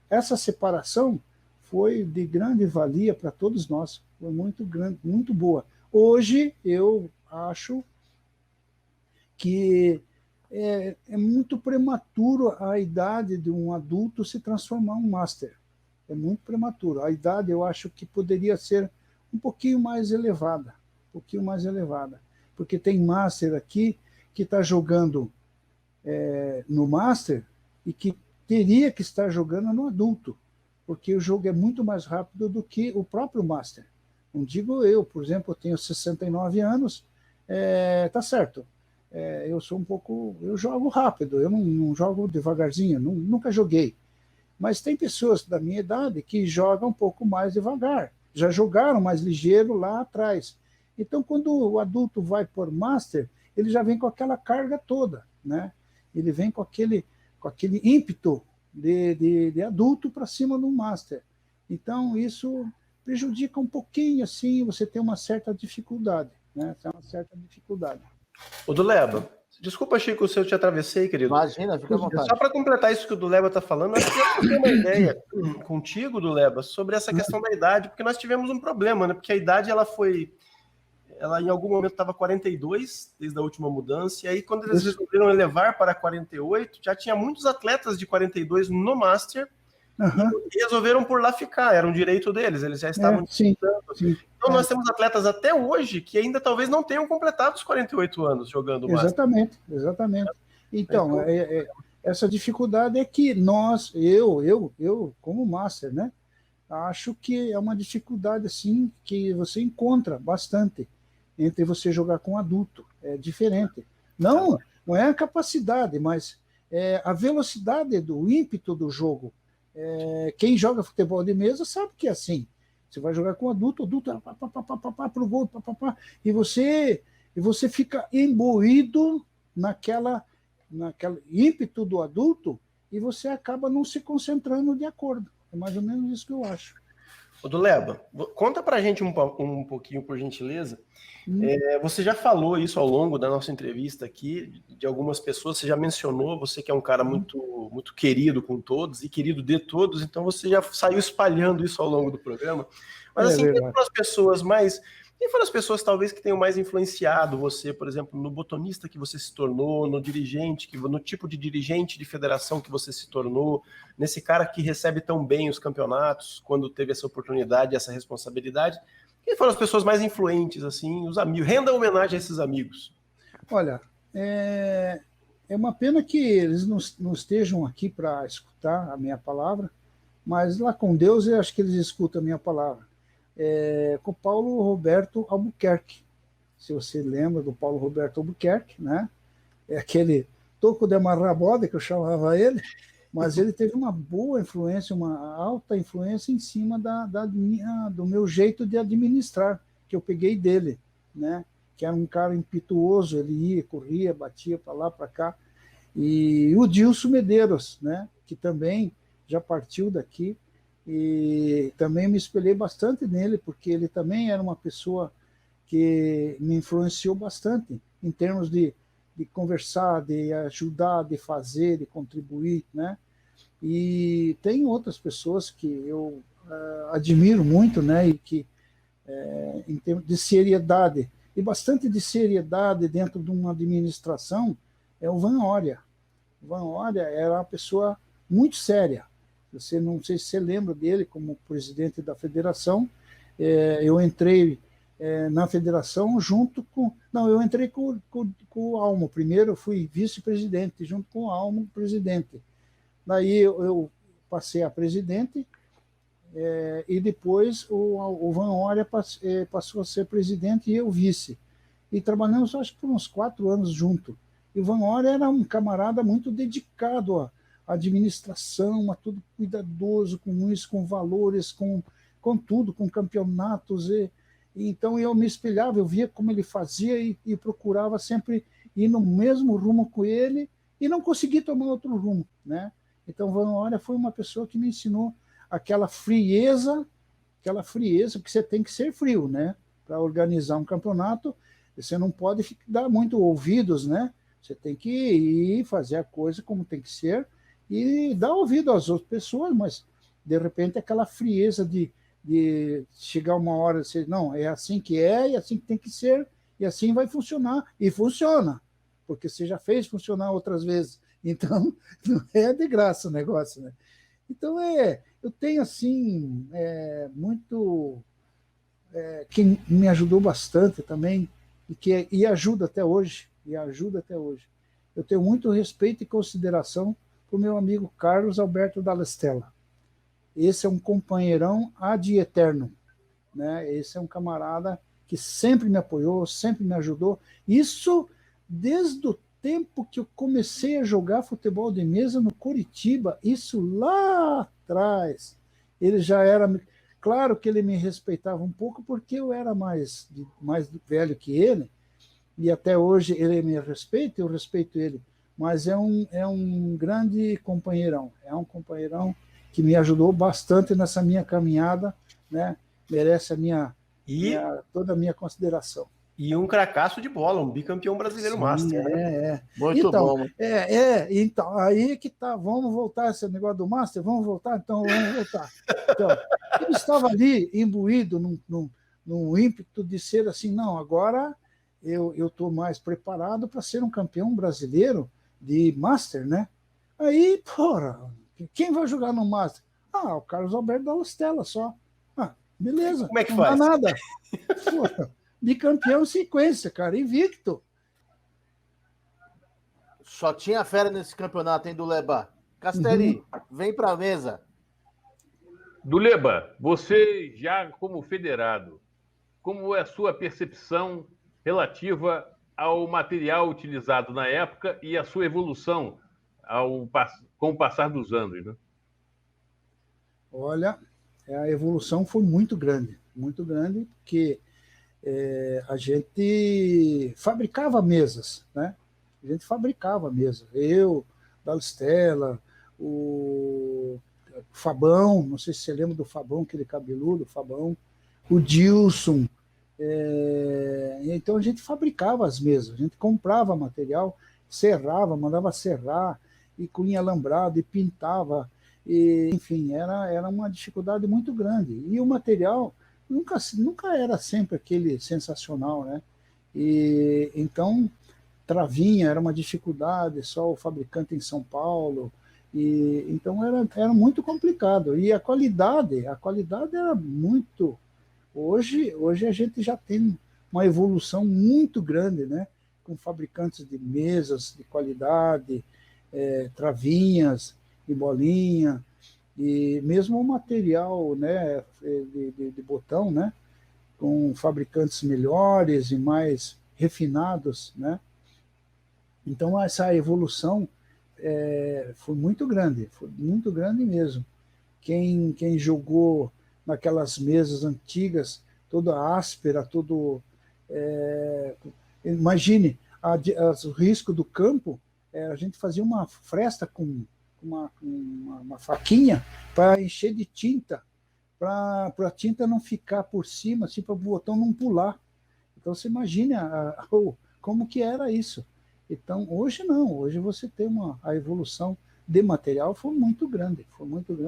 essa separação foi de grande valia para todos nós, foi muito grande, muito boa. Hoje eu acho que é muito prematuro a idade de um adulto se transformar em um Master. É muito prematuro. A idade eu acho que poderia ser um pouquinho mais elevada, porque tem Master aqui que está jogando no Master e que teria que estar jogando no adulto, porque o jogo é muito mais rápido do que o próprio Master. Não digo eu, por exemplo, eu tenho 69 anos, tá certo. Eu sou eu jogo rápido, eu não jogo devagarzinho, nunca joguei. Mas tem pessoas da minha idade que jogam um pouco mais devagar, já jogaram mais ligeiro lá atrás. Então, quando o adulto vai por Master, ele já vem com aquela carga toda, né? Ele vem com aquele ímpeto de adulto para cima do Master. Então, isso prejudica um pouquinho, assim, você tem uma certa dificuldade, né? Tem uma certa dificuldade. O Duleba, desculpa, Chico, se eu te atravessei, querido. Imagina, fica à vontade. Só para completar isso que o Duleba está falando, acho que eu tenho uma ideia contigo, Duleba, sobre essa questão da idade, porque nós tivemos um problema, né? Porque a idade, ela em algum momento estava 42, desde a última mudança, e aí quando eles resolveram elevar para 48, já tinha muitos atletas de 42 no Master, e resolveram por lá ficar, era um direito deles, eles já estavam disputando. Então nós temos atletas até hoje que ainda talvez não tenham completado os 48 anos jogando o Master. Exatamente. Então, essa dificuldade é que eu como Master, né, acho que é uma dificuldade assim que você encontra bastante entre você jogar com adulto, é diferente. Não é a capacidade, mas a velocidade do ímpeto do jogo. Quem joga futebol de mesa sabe que é assim. Você vai jogar com adulto pro gol, e você fica imbuído naquela ímpeto do adulto e você acaba não se concentrando de acordo. É mais ou menos isso que eu acho. Ô, Duleba, conta pra gente um pouquinho, por gentileza. Você já falou isso ao longo da nossa entrevista aqui, de algumas pessoas, você já mencionou, você que é um cara muito, muito querido com todos e querido de todos, então você já saiu espalhando isso ao longo do programa. Mas assim, quem foram as pessoas talvez que tenham mais influenciado você, por exemplo, no botonista que você se tornou, no dirigente, no tipo de dirigente de federação que você se tornou, nesse cara que recebe tão bem os campeonatos, quando teve essa oportunidade, essa responsabilidade? Quem foram as pessoas mais influentes, assim, os amigos? Renda homenagem a esses amigos. Olha, é uma pena que eles não estejam aqui para escutar a minha palavra, mas lá com Deus eu acho que eles escutam a minha palavra. Com Paulo Roberto Albuquerque. Se você lembra do Paulo Roberto Albuquerque, né? É aquele toco de amarrar bode que eu chamava ele, mas ele teve uma boa influência, uma alta influência em cima do meu jeito de administrar, que eu peguei dele, né? Que era um cara impetuoso, ele ia, corria, batia para lá, para cá. E o Dilson Medeiros, né? Que também já partiu daqui, e também me espelhei bastante nele, porque ele também era uma pessoa que me influenciou bastante em termos de conversar, de ajudar, de fazer, de contribuir, né? E tem outras pessoas que eu admiro muito, né? E que, em termos de seriedade, e bastante de seriedade dentro de uma administração, é o Van Oria. O Van Oria era uma pessoa muito séria. Não sei se você lembra dele como presidente da federação. Eu entrei na federação junto com... Não, eu entrei com o Almo. Primeiro eu fui vice-presidente, junto com o Almo, presidente. Daí eu passei a presidente, e depois o Van Oria passou a ser presidente e eu vice. E trabalhamos, acho que por uns 4 anos junto. E o Van Oria era um camarada muito dedicado à administração, a tudo cuidadoso com isso, com valores, com tudo, com campeonatos. E então eu me espelhava, eu via como ele fazia e procurava sempre ir no mesmo rumo com ele e não consegui tomar outro rumo, né? Então, Van Oria foi uma pessoa que me ensinou aquela frieza, porque você tem que ser frio, né? Para organizar um campeonato, você não pode dar muito ouvidos, né? Você tem que ir fazer a coisa como tem que ser e dar ouvido às outras pessoas, mas, de repente, aquela frieza de chegar uma hora e dizer, não, é assim que é, e assim que tem que ser, e assim vai funcionar. E funciona, porque você já fez funcionar outras vezes. Então, não é de graça o negócio, né? Então, eu tenho, assim, que me ajudou bastante também, e ajuda até hoje, Eu tenho muito respeito e consideração para o meu amigo Carlos Alberto Dallastella. Esse é um companheirão ad eterno, né? Esse é um camarada que sempre me apoiou, sempre me ajudou. Isso desde o tempo que eu comecei a jogar futebol de mesa no Curitiba, isso lá atrás. Ele já era... Claro que ele me respeitava um pouco, porque eu era mais velho que ele, e até hoje ele me respeita, eu respeito ele. Mas é um grande companheirão, que me ajudou bastante nessa minha caminhada, né? Merece toda a minha consideração. E um cracaço de bola, um bicampeão brasileiro. Sim, Master. Né? Muito então, bom. Então, aí que tá, vamos voltar esse negócio do Master, vamos voltar? Então, vamos voltar. Então, eu estava ali imbuído num ímpeto de ser assim, não, agora eu estou mais preparado para ser um campeão brasileiro de Master, né? Aí, porra, quem vai jogar no Master? O Carlos Alberto Dallastella só. Beleza. Como é que não faz? Dá nada. Porra, bicampeão em sequência, cara, invicto. Só tinha fera nesse campeonato, hein, Duleba? Castelli, vem pra mesa. Duleba, você já como federado, como é a sua percepção relativa ao material utilizado na época e a sua evolução com o passar dos anos, né? Olha, a evolução foi muito grande, porque a gente fabricava mesas, né? A gente fabricava mesas. Eu, Dallastella, o Fabão, não sei se você lembra do Fabão, aquele cabeludo, Fabão, o Dilson. Então a gente fabricava as mesas, a gente comprava material, serrava, mandava serrar, e cunha alambrado, e pintava, enfim, era uma dificuldade muito grande. E o material nunca era sempre aquele sensacional, né? E então travinha era uma dificuldade, só o fabricante em São Paulo, e então era muito complicado. E a qualidade era muito... Hoje a gente já tem uma evolução muito grande, né? Com fabricantes de mesas de qualidade, travinhas e bolinha, e mesmo o material, né, de botão, né, com fabricantes melhores e mais refinados, né? Então essa evolução foi muito grande mesmo. Quem jogou naquelas mesas antigas, toda áspera, imagine o risco do campo. A gente fazia uma fresta com uma faquinha para encher de tinta, para a tinta não ficar por cima, assim, para o botão não pular. Então você imagina como que era isso. Então hoje não, hoje você tem a evolução de material foi muito grande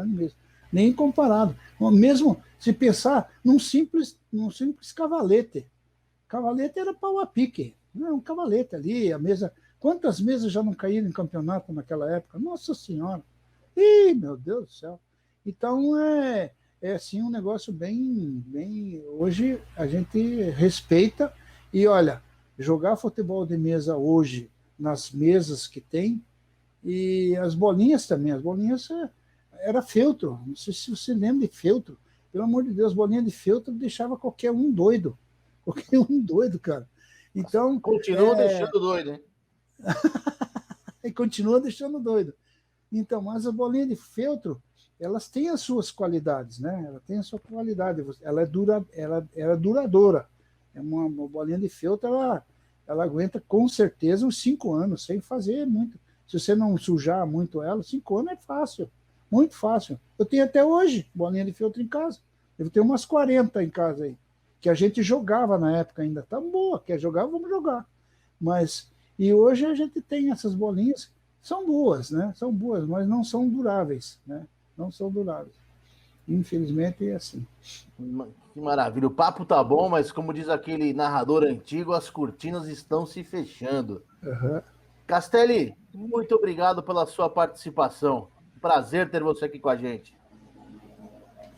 mesmo, nem comparado. Mesmo se pensar num simples cavalete era pau a pique, um cavalete ali, a mesa. Quantas mesas já não caíram em campeonato naquela época? Nossa Senhora! Ih, meu Deus do céu! Então, assim, um negócio bem... Hoje a gente respeita e, olha, jogar futebol de mesa hoje nas mesas que tem, e as bolinhas também, era feltro, não sei se você lembra de feltro, pelo amor de Deus, bolinha de feltro deixava qualquer um doido, cara. Então... Continua deixando doido, hein? E continua deixando doido. Então, mas a bolinha de feltro, elas têm as suas qualidades, né? Ela tem a sua qualidade. Ela é duradoura. Uma bolinha de feltro, ela aguenta com certeza uns 5 anos, sem fazer muito. Se você não sujar muito ela, 5 anos é fácil, muito fácil. Eu tenho até hoje bolinha de feltro em casa. Eu tenho umas 40 em casa aí, que a gente jogava na época ainda. Tá boa, quer jogar, vamos jogar. E hoje a gente tem essas bolinhas, são boas, né? São boas, mas não são duráveis, né? Não são duráveis. Infelizmente é assim. Que maravilha. O papo tá bom, mas como diz aquele narrador antigo, as cortinas estão se fechando. Uhum. Castelli, muito obrigado pela sua participação. Prazer ter você aqui com a gente.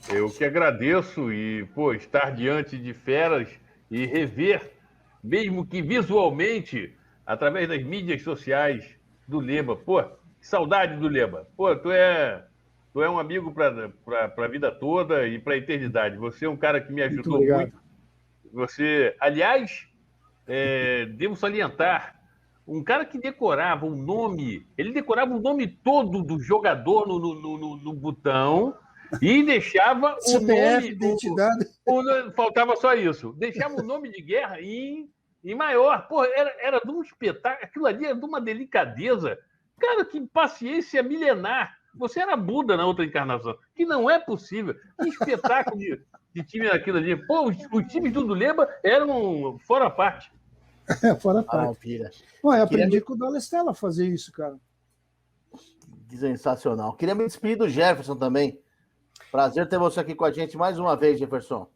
Eu que agradeço e, estar diante de feras e rever, mesmo que visualmente, através das mídias sociais do Leba. Que saudade do Leba. Tu é um amigo para a vida toda e para a eternidade. Você é um cara que me ajudou muito. Você, aliás, devo salientar, um cara que decorava o nome, ele decorava o nome todo do jogador no botão e deixava o CPF, nome... identidade. Faltava só isso. Deixava o nome de guerra em maior. Era de um espetáculo, aquilo ali era de uma delicadeza. Cara, que paciência milenar. Você era Buda na outra encarnação, que não é possível. Que espetáculo de time naquilo ali. Os times do Leba eram fora a parte. Fora a parte. Eu aprendi com o Dalestella a fazer isso, cara. Sensacional. Queria me despedir do Jefferson também. Prazer ter você aqui com a gente mais uma vez, Jefferson.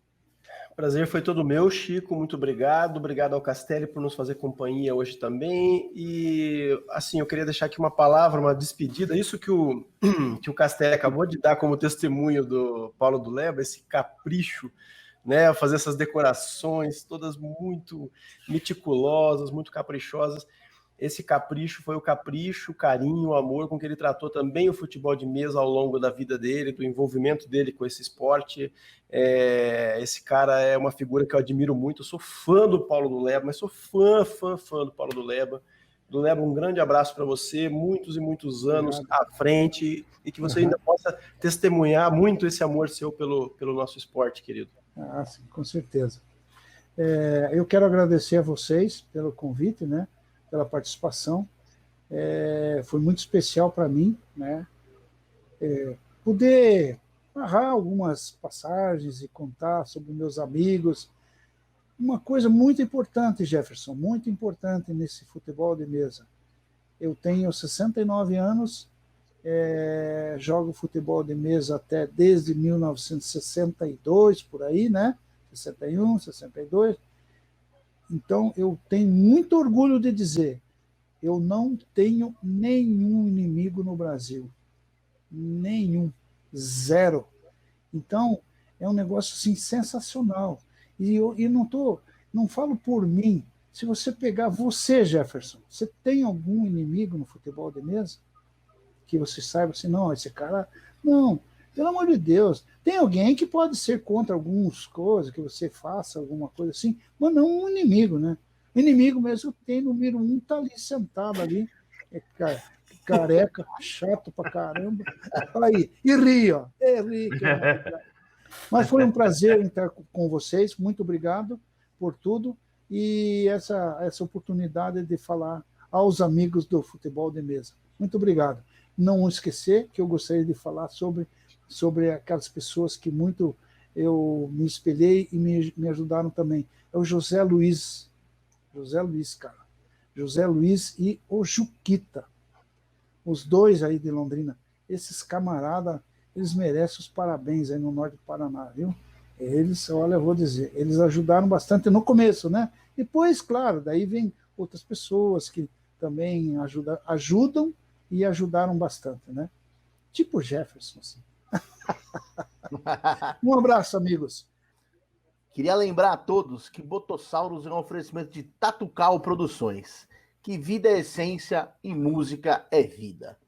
Prazer foi todo meu, Chico. Muito obrigado. Obrigado ao Castelli por nos fazer companhia hoje também. E, assim, eu queria deixar aqui uma palavra, uma despedida. Isso que o Castelli acabou de dar como testemunho do Paulo do Leba, esse capricho, né? Fazer essas decorações todas muito meticulosas, muito caprichosas. Esse capricho foi o capricho, o carinho, o amor com que ele tratou também o futebol de mesa ao longo da vida dele, do envolvimento dele com esse esporte. Esse cara é uma figura que eu admiro muito. Eu sou fã do Paulo do Leba, mas sou fã do Paulo do Leba. Do Leba, um grande abraço para você, muitos e muitos anos à frente, e que você ainda possa testemunhar muito esse amor seu pelo nosso esporte, querido. Ah, sim, com certeza. Eu quero agradecer a vocês pelo convite, né? Pela participação. Foi muito especial para mim, né? Poder narrar algumas passagens e contar sobre meus amigos. Uma coisa muito importante, Jefferson, muito importante nesse futebol de mesa. Eu tenho 69 anos, jogo futebol de mesa desde 1962, por aí, né? 61, 62. Então, eu tenho muito orgulho de dizer, eu não tenho nenhum inimigo no Brasil. Nenhum. Zero. Então, é um negócio assim, sensacional. E eu não falo por mim. Se você pegar você, Jefferson, você tem algum inimigo no futebol de mesa? Que você saiba assim, não, esse cara... Não, pelo amor de Deus. Tem alguém que pode ser contra algumas coisas, que você faça alguma coisa assim, mas não um inimigo, né? O inimigo mesmo tem número 1, tá ali sentado ali, careca, chato pra caramba. Aí, e ri, ó. Ri, mas foi um prazer estar com vocês, muito obrigado por tudo, e essa oportunidade de falar aos amigos do futebol de mesa. Muito obrigado. Não esquecer que eu gostaria de falar sobre aquelas pessoas que muito eu me espelhei e me ajudaram também. É o José Luiz, cara. José Luiz e o Juquita. Os dois aí de Londrina. Esses camaradas, eles merecem os parabéns aí no norte do Paraná, viu? Eles, olha, eu vou dizer, eles ajudaram bastante no começo, né? Depois, claro, daí vem outras pessoas que também ajudam e ajudaram bastante, né? Tipo Jefferson, assim. Um abraço, amigos. Queria lembrar a todos que Botossauros é um oferecimento de Tatucal Produções, que vida é essência e música é vida.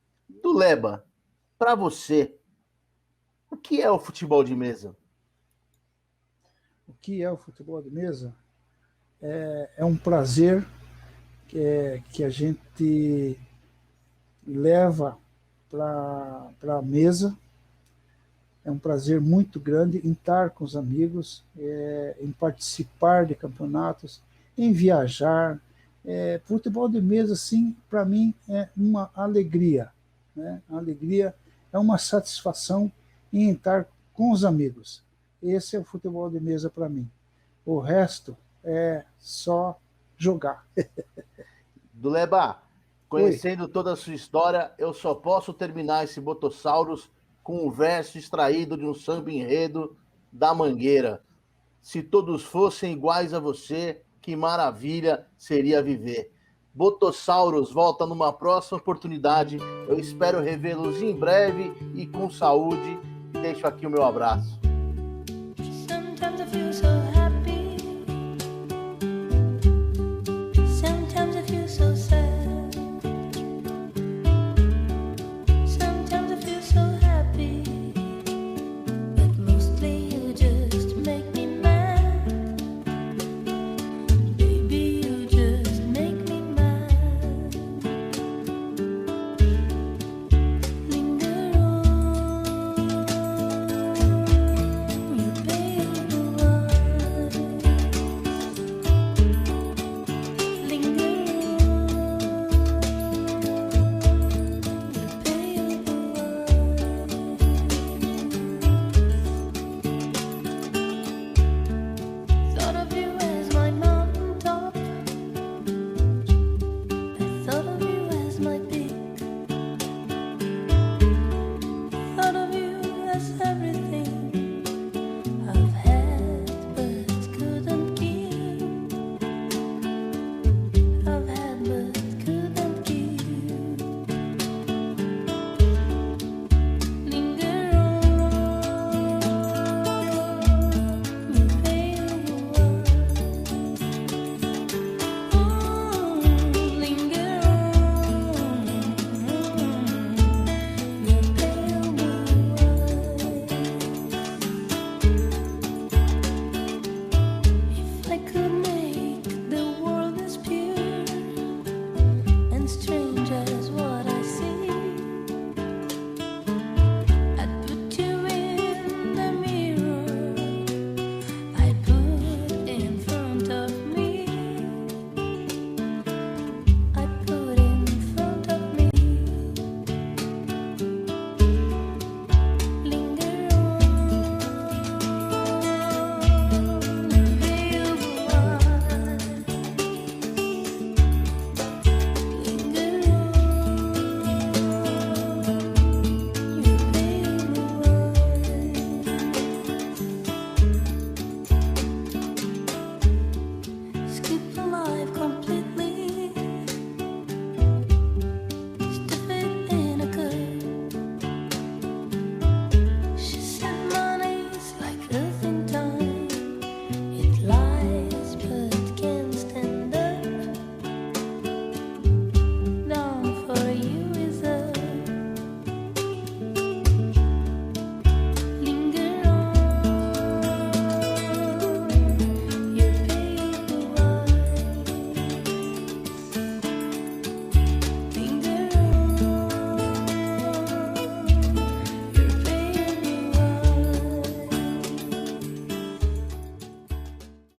Do Leba, para você, o que é o futebol de mesa? O que é o futebol de mesa? É um prazer que a gente leva para a mesa. É um prazer muito grande em estar com os amigos, em participar de campeonatos, em viajar. Futebol de mesa, assim, para mim, é uma alegria. Né? A alegria é uma satisfação em estar com os amigos. Esse é o futebol de mesa para mim. O resto é só jogar. Duleba, conhecendo toda a sua história, eu só posso terminar esse Botossauros com um verso extraído de um samba enredo da Mangueira. Se todos fossem iguais a você, que maravilha seria viver. Botossauros volta numa próxima oportunidade. Eu espero revê-los em breve e com saúde. Deixo aqui o meu abraço.